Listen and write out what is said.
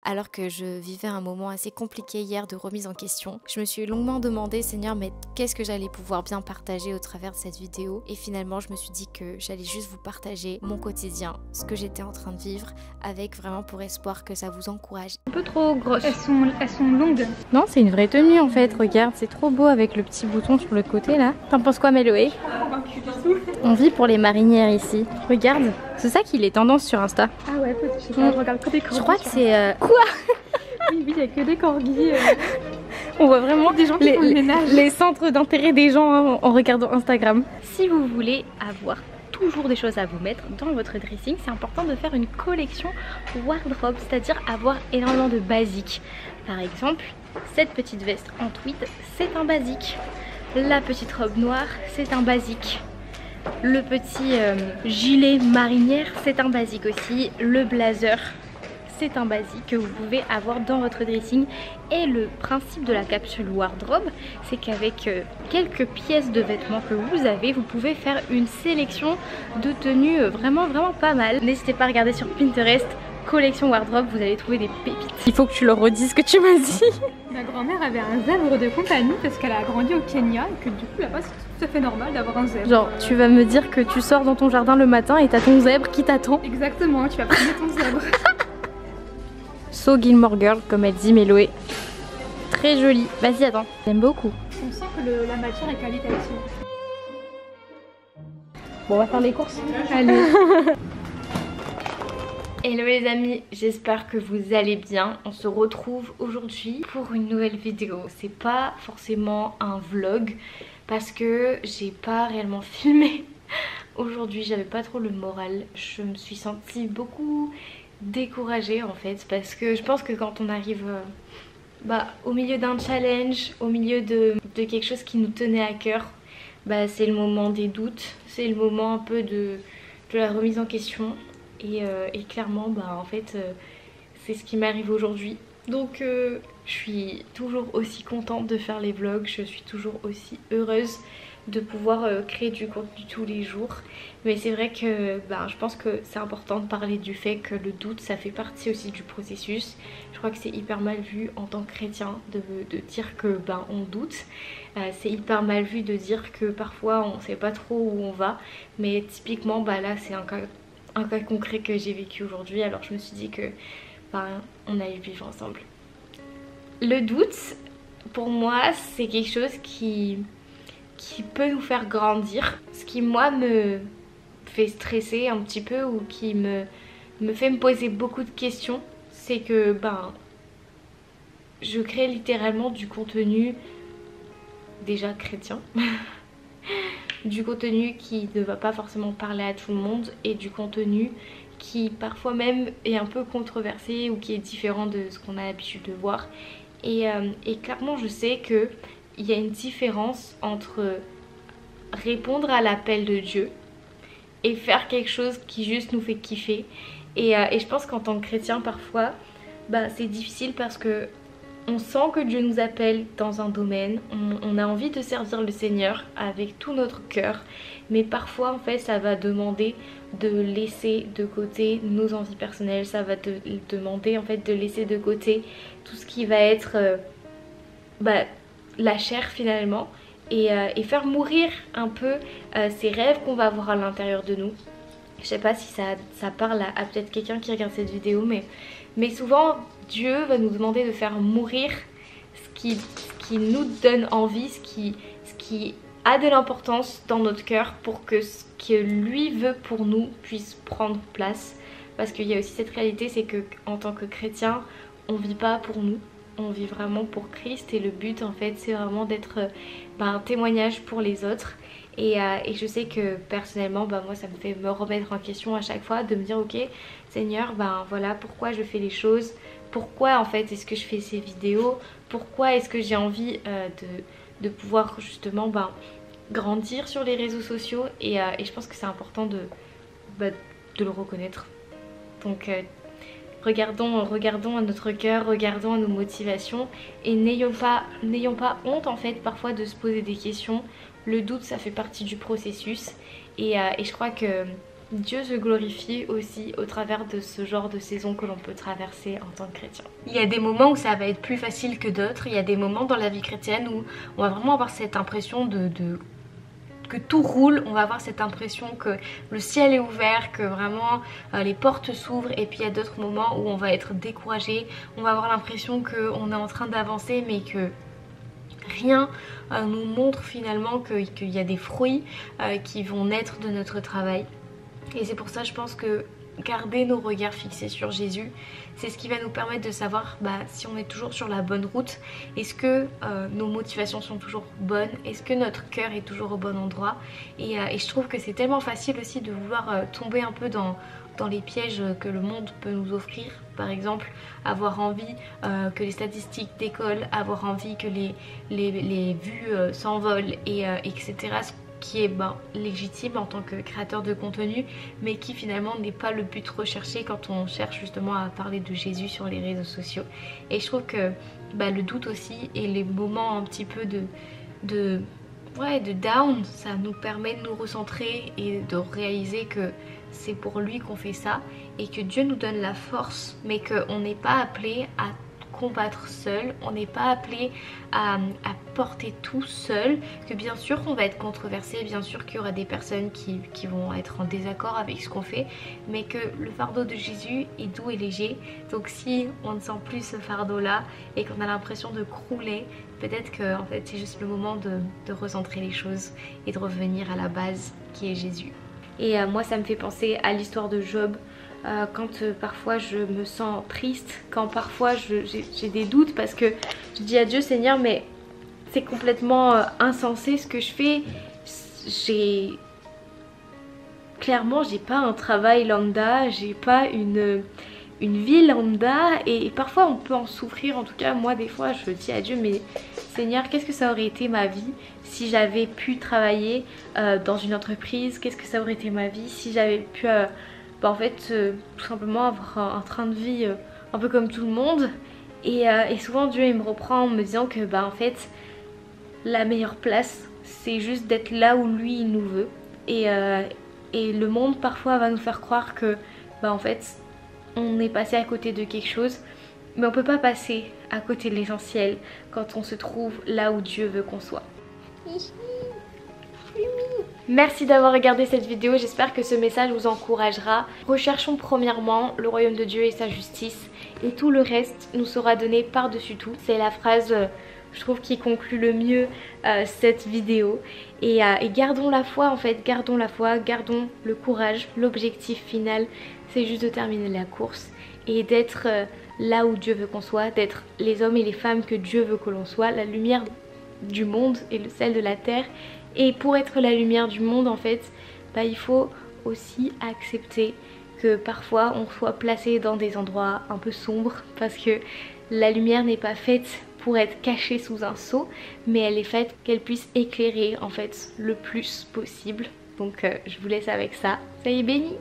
alors que je vivais un moment assez compliqué hier de remise en question. Je me suis longuement demandé, Seigneur, mais qu'est-ce que j'allais pouvoir bien partager au travers de cette vidéo? Et finalement, je me suis dit que j'allais juste vous partager mon quotidien, ce que j'étais en train de vivre, avec vraiment pour espoir que ça vous encourage. Un peu trop grosse. Elles sont longues. Non, c'est une vraie tenue en fait, regarde, c'est trop beau avec le petit bouton sur le côté là. T'en penses quoi, Méloé? On vit pour les marinières ici. Regarde, c'est ça qu'il est tendance sur Insta. Ah ouais, peut-être, je sais pas, je regarde que des corgis. Je crois que c'est... Quoi? Oui, il y a que des corgis. On voit vraiment des gens qui font le ménage. Les centres d'intérêt des gens hein, en regardant Instagram. Si vous voulez avoir toujours des choses à vous mettre dans votre dressing, c'est important de faire une collection wardrobe, c'est-à-dire avoir énormément de basiques. Par exemple, cette petite veste en tweed, c'est un basique. La petite robe noire, c'est un basique. Le petit gilet marinière, c'est un basique aussi. Le blazer, c'est un basique que vous pouvez avoir dans votre dressing. Et le principe de la capsule wardrobe, c'est qu'avec quelques pièces de vêtements que vous avez, vous pouvez faire une sélection de tenues vraiment pas mal. N'hésitez pas à regarder sur Pinterest, collection wardrobe, vous allez trouver des pépites. Il faut que tu leur redises ce que tu m'as dit. Ma grand-mère avait un zèbre de compagnie parce qu'elle a grandi au Kenya et que du coup là-bas c'est tout à fait normal d'avoir un zèbre. Genre tu vas me dire que tu sors dans ton jardin le matin et t'as ton zèbre qui t'attend. Exactement, tu vas prendre ton zèbre. So Gilmore Girl comme elle dit Méloé. Très jolie. Vas-y attends, j'aime beaucoup. On sent que la matière est qualitative. Bon on va faire les courses. Allez. Hello les amis, j'espère que vous allez bien. On se retrouve aujourd'hui pour une nouvelle vidéo. C'est pas forcément un vlog parce que j'ai pas réellement filmé aujourd'hui, j'avais pas trop le moral. Je me suis sentie beaucoup découragée en fait parce que je pense que quand on arrive au milieu d'un challenge, au milieu de quelque chose qui nous tenait à cœur, c'est le moment des doutes, c'est le moment un peu de la remise en question. Et clairement en fait c'est ce qui m'arrive aujourd'hui. Donc je suis toujours aussi contente de faire les vlogs, je suis toujours aussi heureuse de pouvoir créer du contenu tous les jours. Mais c'est vrai que je pense que c'est important de parler du fait que le doute ça fait partie aussi du processus. Je crois que c'est hyper mal vu en tant que chrétien de dire que on doute. C'est hyper mal vu de dire que parfois on sait pas trop où on va. Mais typiquement là c'est un cas concret que j'ai vécu aujourd'hui, alors je me suis dit que on allait vivre ensemble. Le doute pour moi c'est quelque chose qui peut nous faire grandir. Ce qui moi me fait stresser un petit peu ou qui me fait me poser beaucoup de questions, c'est que je crée littéralement du contenu déjà chrétien du contenu qui ne va pas forcément parler à tout le monde et du contenu qui parfois même est un peu controversé ou qui est différent de ce qu'on a l'habitude de voir. Et clairement je sais qu'il y a une différence entre répondre à l'appel de Dieu et faire quelque chose qui juste nous fait kiffer. Et je pense qu'en tant que chrétien parfois c'est difficile parce que on sent que Dieu nous appelle dans un domaine, on a envie de servir le Seigneur avec tout notre cœur, mais parfois en fait ça va demander de laisser de côté nos envies personnelles, ça va demander en fait de laisser de côté tout ce qui va être la chair finalement et faire mourir un peu ces rêves qu'on va avoir à l'intérieur de nous. Je sais pas si ça parle à peut-être quelqu'un qui regarde cette vidéo, mais souvent Dieu va nous demander de faire mourir ce qui nous donne envie, ce qui a de l'importance dans notre cœur pour que ce que lui veut pour nous puisse prendre place. Parce qu'il y a aussi cette réalité, c'est que en tant que chrétien, on vit pas pour nous, on vit vraiment pour Christ et le but en fait c'est vraiment d'être un témoignage pour les autres. Et je sais que personnellement moi ça me fait me remettre en question à chaque fois, de me dire ok Seigneur voilà pourquoi je fais les choses, pourquoi en fait est-ce que je fais ces vidéos, pourquoi est-ce que j'ai envie de pouvoir justement grandir sur les réseaux sociaux et je pense que c'est important de le reconnaître. Donc regardons à notre cœur, regardons à nos motivations et n'ayons pas honte en fait parfois de se poser des questions. Le doute ça fait partie du processus et je crois que Dieu se glorifie aussi au travers de ce genre de saison que l'on peut traverser en tant que chrétien. Il y a des moments où ça va être plus facile que d'autres, il y a des moments dans la vie chrétienne où on va vraiment avoir cette impression que tout roule, on va avoir cette impression que le ciel est ouvert, que vraiment les portes s'ouvrent, et puis il y a d'autres moments où on va être découragé, on va avoir l'impression qu'on est en train d'avancer mais que rien nous montre finalement qu'il y a des fruits qui vont naître de notre travail. Et c'est pour ça je pense que garder nos regards fixés sur Jésus, c'est ce qui va nous permettre de savoir si on est toujours sur la bonne route, est-ce que nos motivations sont toujours bonnes, est-ce que notre cœur est toujours au bon endroit. Et je trouve que c'est tellement facile aussi de vouloir tomber un peu dans les pièges que le monde peut nous offrir. Par exemple, avoir envie que les statistiques décollent, avoir envie que les vues s'envolent, etc. Qui est légitime en tant que créateur de contenu, mais qui finalement n'est pas le but recherché quand on cherche justement à parler de Jésus sur les réseaux sociaux. Et je trouve que le doute aussi et les moments un petit peu de down, ça nous permet de nous recentrer et de réaliser que c'est pour lui qu'on fait ça et que Dieu nous donne la force, mais qu'on n'est pas appelé à combattre seul, on n'est pas appelé à porter tout seul, que bien sûr on va être controversé, bien sûr qu'il y aura des personnes qui vont être en désaccord avec ce qu'on fait, mais que le fardeau de Jésus est doux et léger. Donc si on ne sent plus ce fardeau là et qu'on a l'impression de crouler, peut-être que en fait c'est juste le moment de recentrer les choses et de revenir à la base qui est Jésus. Et moi ça me fait penser à l'histoire de Job. Quand parfois je me sens triste, quand parfois j'ai des doutes parce que je dis à Dieu, Seigneur, mais c'est complètement insensé ce que je fais. Clairement j'ai pas un travail lambda, j'ai pas une vie lambda, et parfois on peut en souffrir. En tout cas moi des fois je dis à Dieu, mais Seigneur, qu'est-ce que ça aurait été ma vie si j'avais pu travailler dans une entreprise? Qu'est-ce que ça aurait été ma vie si j'avais pu en fait tout simplement avoir un train de vie un peu comme tout le monde. Et souvent Dieu il me reprend en me disant que en fait la meilleure place c'est juste d'être là où lui il nous veut. Et le monde parfois va nous faire croire que en fait on est passé à côté de quelque chose, mais on peut pas passer à côté de l'essentiel quand on se trouve là où Dieu veut qu'on soit. Merci d'avoir regardé cette vidéo, j'espère que ce message vous encouragera. Recherchons premièrement le royaume de Dieu et sa justice, et tout le reste nous sera donné par-dessus tout. C'est la phrase je trouve qui conclut le mieux cette vidéo. Et gardons la foi en fait, gardons la foi, gardons le courage. L'objectif final c'est juste de terminer la course et d'être là où Dieu veut qu'on soit, d'être les hommes et les femmes que Dieu veut que l'on soit, la lumière du monde et le sel de la terre. Et pour être la lumière du monde en fait, il faut aussi accepter que parfois on soit placé dans des endroits un peu sombres, parce que la lumière n'est pas faite pour être cachée sous un seau, mais elle est faite qu'elle puisse éclairer en fait le plus possible. Donc je vous laisse avec ça. Soyez bénis!